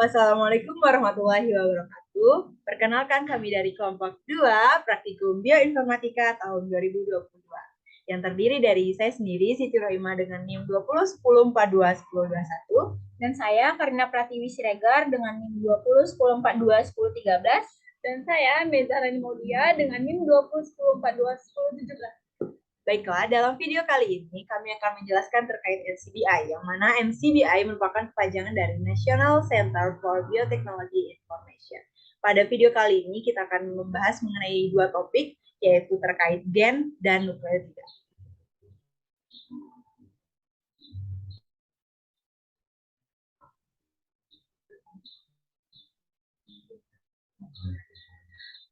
Assalamualaikum warahmatullahi wabarakatuh. Perkenalkan kami dari kelompok 2 Praktikum Bioinformatika tahun 2022 yang terdiri dari saya sendiri Siti Rohima dengan NIM 20 10 42 10 21 dan saya Karina Pratiwi Siregar dengan NIM 20 10 42 10 13 dan saya Mezarani Maulia dengan NIM 20 10 42 10 17. Baiklah, dalam video kali ini kami akan menjelaskan terkait NCBI, yang mana NCBI merupakan kepanjangan dari National Center for Biotechnology Information. Pada video kali ini kita akan membahas mengenai dua topik, yaitu terkait gen dan nukleotida.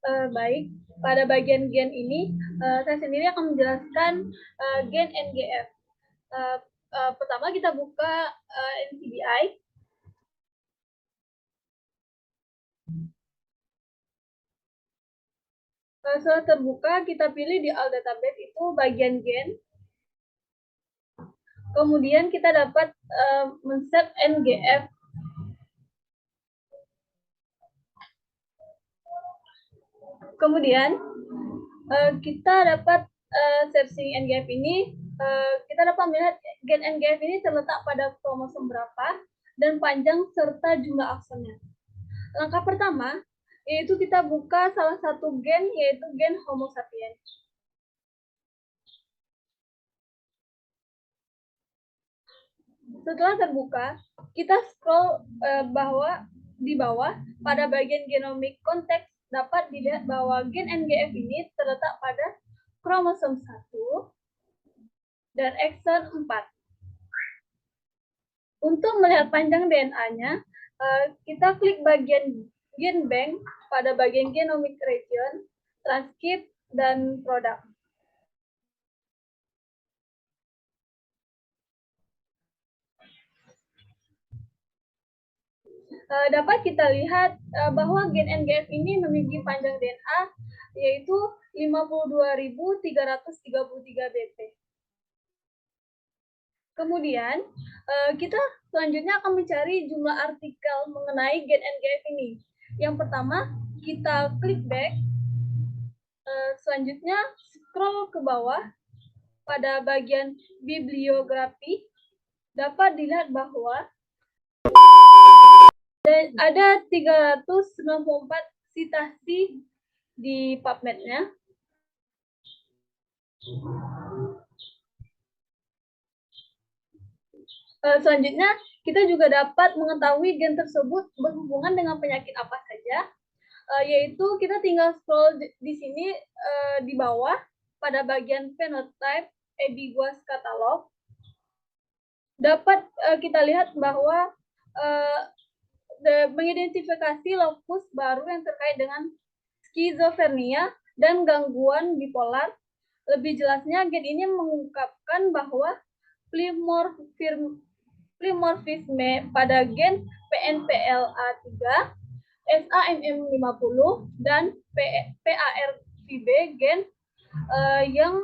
Baik, pada bagian gen ini saya sendiri akan menjelaskan gen NGF. Pertama kita buka NCBI. Setelah terbuka, kita pilih di all database itu bagian gen. Kemudian kita dapat men-set NGF. Kemudian kita dapat searching NGF ini, kita dapat melihat gen NGF ini terletak pada kromosom berapa dan panjang serta jumlah aksonnya. Langkah pertama yaitu kita buka salah satu gen, yaitu gen Homo sapiens. Setelah terbuka, kita scroll di bawah pada bagian genomic konteks dapat dilihat bahwa gen NGF ini terletak pada kromosom 1 dan ekson 4. Untuk melihat panjang DNA-nya, kita klik bagian gen bank pada bagian genomic region, transcript, dan produk. Dapat kita lihat bahwa gen NGF ini memiliki panjang DNA yaitu 52.333 BP. Kemudian kita selanjutnya akan mencari jumlah artikel mengenai gen NGF ini. Yang pertama kita klik back, selanjutnya scroll ke bawah pada bagian bibliografi, dapat dilihat bahwa ada 394 citasi di PubMed-nya. Selanjutnya, kita juga dapat mengetahui gen tersebut berhubungan dengan penyakit apa saja, yaitu kita tinggal scroll di sini di bawah pada bagian phenotype Ebiguas Catalog. Dapat kita lihat bahwa mengidentifikasi lokus baru yang terkait dengan skizofrenia dan gangguan bipolar. Lebih jelasnya, gen ini mengungkapkan bahwa plimorfisme pada gen PNPLA3, SAMM50, dan PARVB gen yang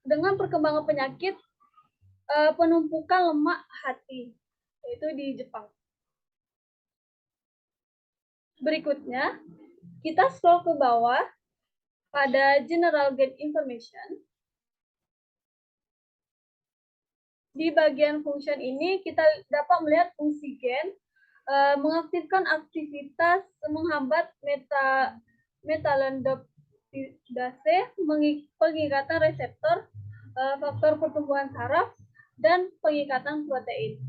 dengan perkembangan penyakit penumpukan lemak hati, yaitu di Jepang. Berikutnya, kita scroll ke bawah pada General Gen Information. Di bagian function ini, kita dapat melihat fungsi gen, mengaktifkan aktivitas menghambat metalendopsidase, pengikatan reseptor, faktor pertumbuhan saraf, dan pengikatan protein.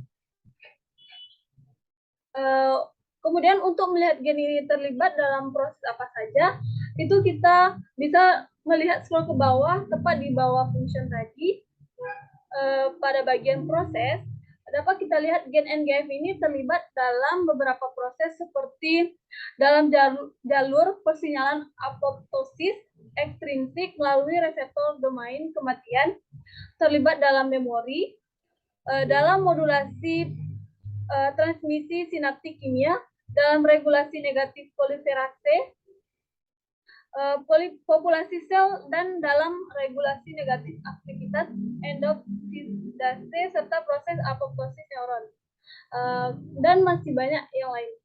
Kemudian untuk melihat gen ini terlibat dalam proses apa saja, itu kita bisa melihat scroll ke bawah, tepat di bawah function tadi. Pada bagian proses, dapat kita lihat gen NGF ini terlibat dalam beberapa proses seperti dalam jalur persinyalan apoptosis ekstrinsik melalui reseptor domain kematian, terlibat dalam memori, dalam modulasi transmisi sinaptik kimia, dalam regulasi negatif polimerase, populasi sel, dan dalam regulasi negatif aktivitas endopsidase serta proses apoptosis neuron. dan masih banyak yang lain.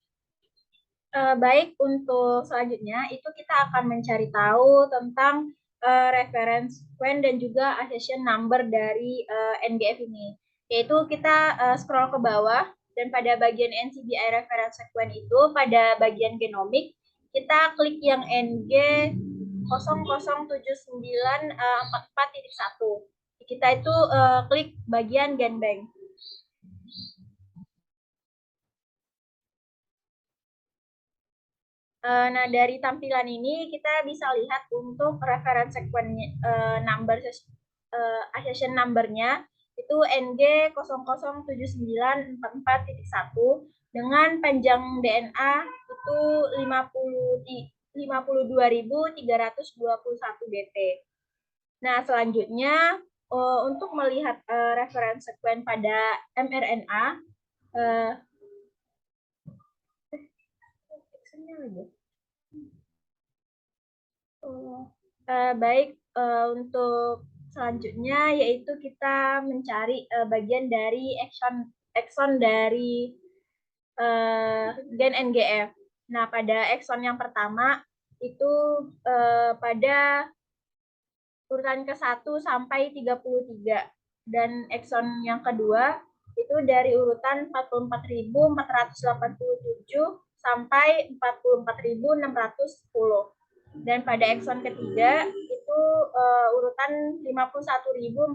Baik, untuk selanjutnya itu kita akan mencari tahu tentang reference sequence dan juga accession number dari NGF ini. Yaitu kita scroll ke bawah dan pada bagian NCBI reference sequence itu pada bagian genomik kita klik yang NG 007944.1. Kita itu klik bagian genbank. Nah, dari tampilan ini kita bisa lihat untuk reference sequence number accession number-nya itu NG 007944.1 dengan panjang DNA itu 52.321 DT. Nah, selanjutnya untuk melihat reference sequence pada mRNA baik, untuk selanjutnya yaitu kita mencari bagian dari exon dari gen NGF. Nah, pada exon yang pertama itu pada urutan ke-1 sampai 33 dan exon yang kedua itu dari urutan 44.487 sampai 44.610. Dan pada exon ketiga itu urutan 51.430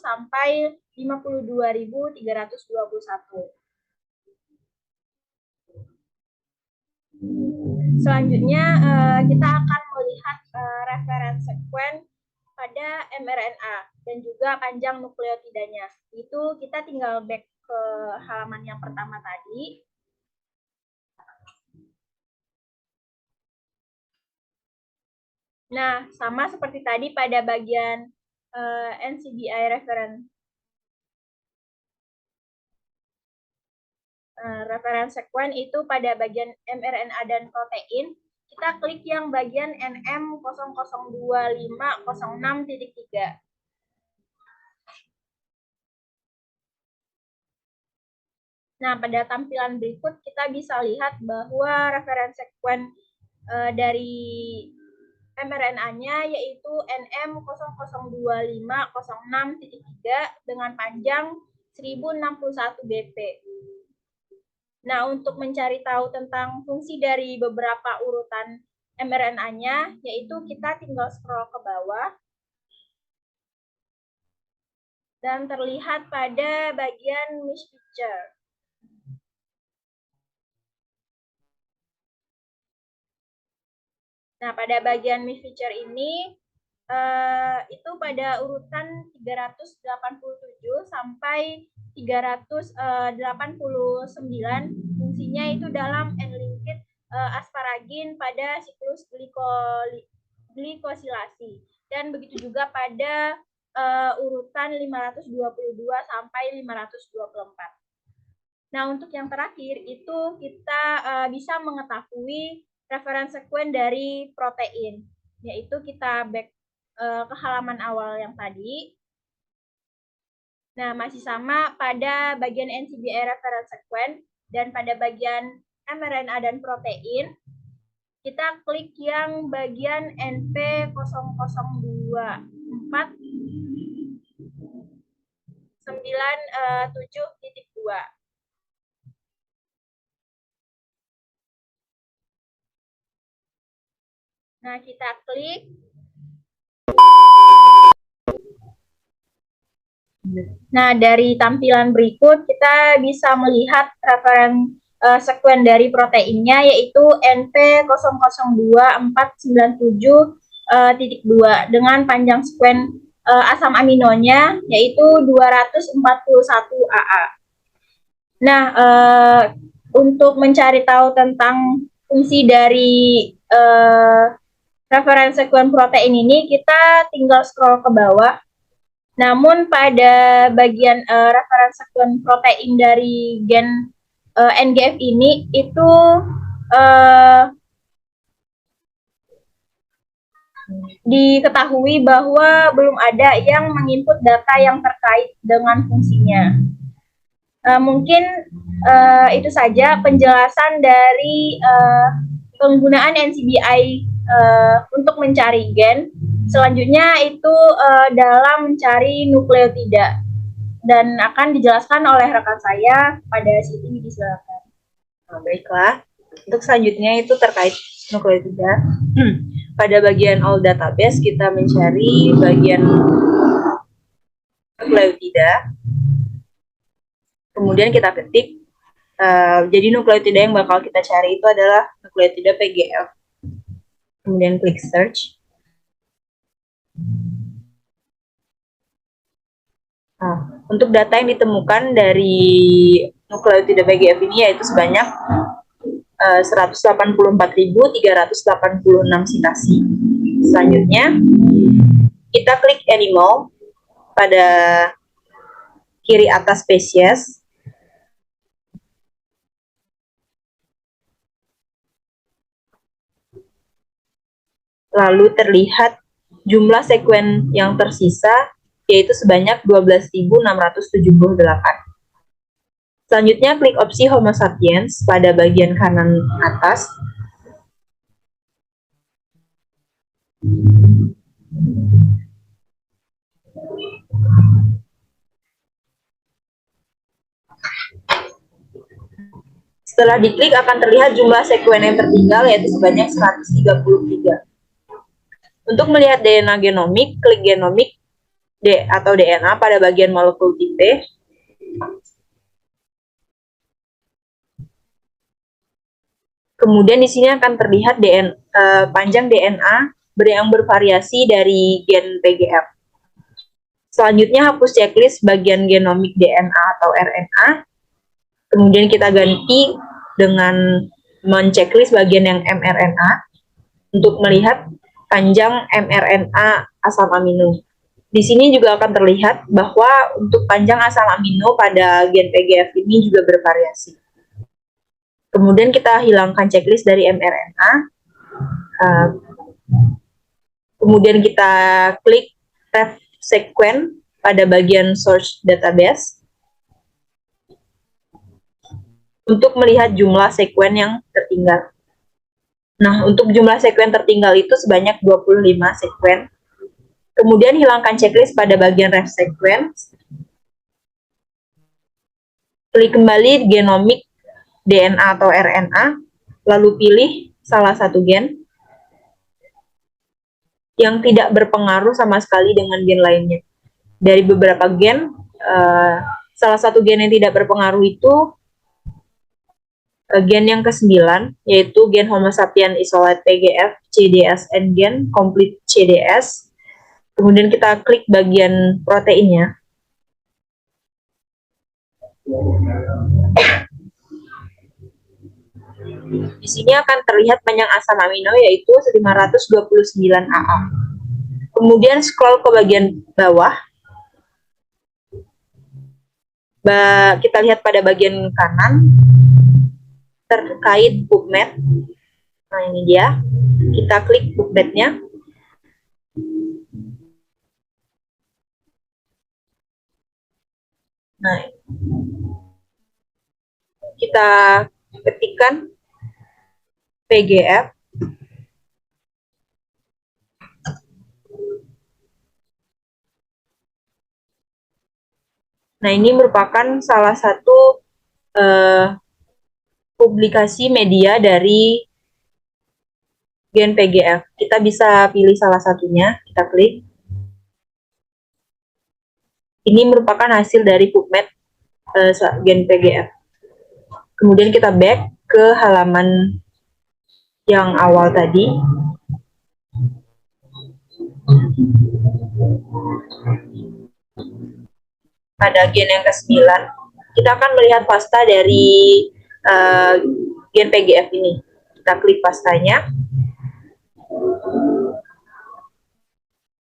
sampai 52.321. Selanjutnya kita akan melihat reference sequence pada mRNA dan juga panjang nukleotidanya. Itu kita tinggal back ke halaman yang pertama tadi. Nah, sama seperti tadi pada bagian NCBI reference reference sequence itu pada bagian mRNA dan protein, kita klik yang bagian NM002506.3. Nah, pada tampilan berikut kita bisa lihat bahwa reference sequence dari mRNA-nya yaitu NM002506.3 dengan panjang 1061 BP. Nah, untuk mencari tahu tentang fungsi dari beberapa urutan mRNA-nya, yaitu kita tinggal scroll ke bawah dan terlihat pada bagian misfeature. Nah, pada bagian misfeature ini itu pada urutan 387 sampai 389 fungsinya itu dalam N-linked asparagin pada siklus glikosilasi dan begitu juga pada urutan 522 sampai 524. Nah, untuk yang terakhir itu kita bisa mengetahui reference sequence dari protein, yaitu kita back ke halaman awal yang tadi. Nah, masih sama pada bagian NCBI reference sequence dan pada bagian mRNA dan protein, kita klik yang bagian NP002497.2. Nah, kita klik. Nah, dari tampilan berikut kita bisa melihat reference sequence dari proteinnya yaitu NP002497.2 dengan panjang sequence asam aminonya yaitu 241 AA. Nah, untuk mencari tahu tentang fungsi dari reference sequence protein ini, kita tinggal scroll ke bawah. Namun pada bagian reference sequence protein dari gen NGF ini itu diketahui bahwa belum ada yang menginput data yang terkait dengan fungsinya. Mungkin itu saja penjelasan dari penggunaan NCBI untuk mencari gen. Selanjutnya itu dalam mencari nukleotida dan akan dijelaskan oleh rekan saya pada Siti. Silakan. Baiklah, untuk selanjutnya itu terkait nukleotida. Pada bagian all database kita mencari bagian nukleotida. Kemudian kita ketik. Jadi nukleotida yang bakal kita cari itu adalah nukleotida PGF. Kemudian klik search. Nah, untuk data yang ditemukan dari nukleotida PGF ini yaitu sebanyak 184.386 sitasi. Selanjutnya, kita klik animal pada kiri atas spesies. Lalu terlihat jumlah sekuen yang tersisa yaitu sebanyak 12.678. Selanjutnya klik opsi Homo sapiens pada bagian kanan atas. Setelah diklik akan terlihat jumlah sekuen yang tertinggal yaitu sebanyak 133. Untuk melihat DNA genomik, klik genomik atau DNA pada bagian molekul tipe. Kemudian di sini akan terlihat panjang DNA yang bervariasi dari gen PGF. Selanjutnya hapus checklist bagian genomik DNA atau RNA. Kemudian kita ganti dengan men-checklist bagian yang mRNA untuk melihat panjang mRNA asam amino. Di sini juga akan terlihat bahwa untuk panjang asam amino pada gen PGF ini juga bervariasi. Kemudian kita hilangkan checklist dari mRNA. Kemudian kita klik ref sequence pada bagian source database untuk melihat jumlah sekuen yang tertinggal. Nah, untuk jumlah sekuen tertinggal itu sebanyak 25 sekuen. Kemudian hilangkan checklist pada bagian ref sequence. Klik kembali genomik DNA atau RNA, lalu pilih salah satu gen yang tidak berpengaruh sama sekali dengan gen lainnya. Dari beberapa gen, salah satu gen yang tidak berpengaruh itu gen yang ke-9, yaitu gen Homo sapiens isolate PGF CDSN gen complete CDS. Kemudian kita klik bagian proteinnya. Di sini akan terlihat panjang asam amino yaitu 529 AA. Kemudian scroll ke bagian bawah. Kita lihat pada bagian kanan terkait PubMed. Nah, ini dia. Kita klik PubMed-nya. Nah, kita ketikkan PGF. Nah, ini merupakan salah satu publikasi media dari gen PGF. Kita bisa pilih salah satunya, kita klik. Ini merupakan hasil dari PubMed gen PGF. Kemudian kita back ke halaman yang awal tadi. Pada gen yang ke-9, kita akan melihat pasta dari gen PGF ini. Kita klik pastanya.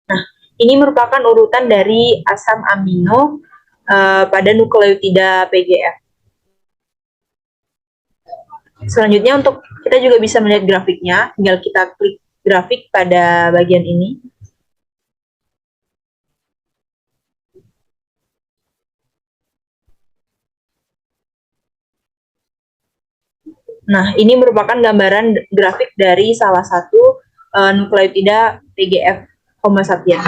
Nah, ini merupakan urutan dari asam amino pada nukleotida PGF. Selanjutnya untuk kita juga bisa melihat grafiknya, tinggal kita klik grafik pada bagian ini. Nah, ini merupakan gambaran grafik dari salah satu nukleotida PGF Homo sapiens.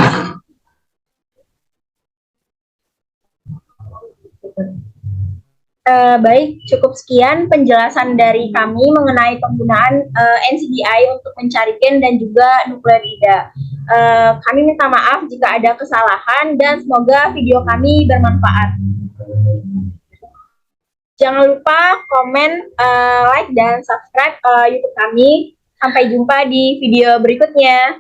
Baik, cukup sekian penjelasan dari kami mengenai penggunaan NCBI untuk mencari gen dan juga nukleotida. Kami minta maaf jika ada kesalahan dan semoga video kami bermanfaat. Jangan lupa komen, like, dan subscribe YouTube kami. Sampai jumpa di video berikutnya.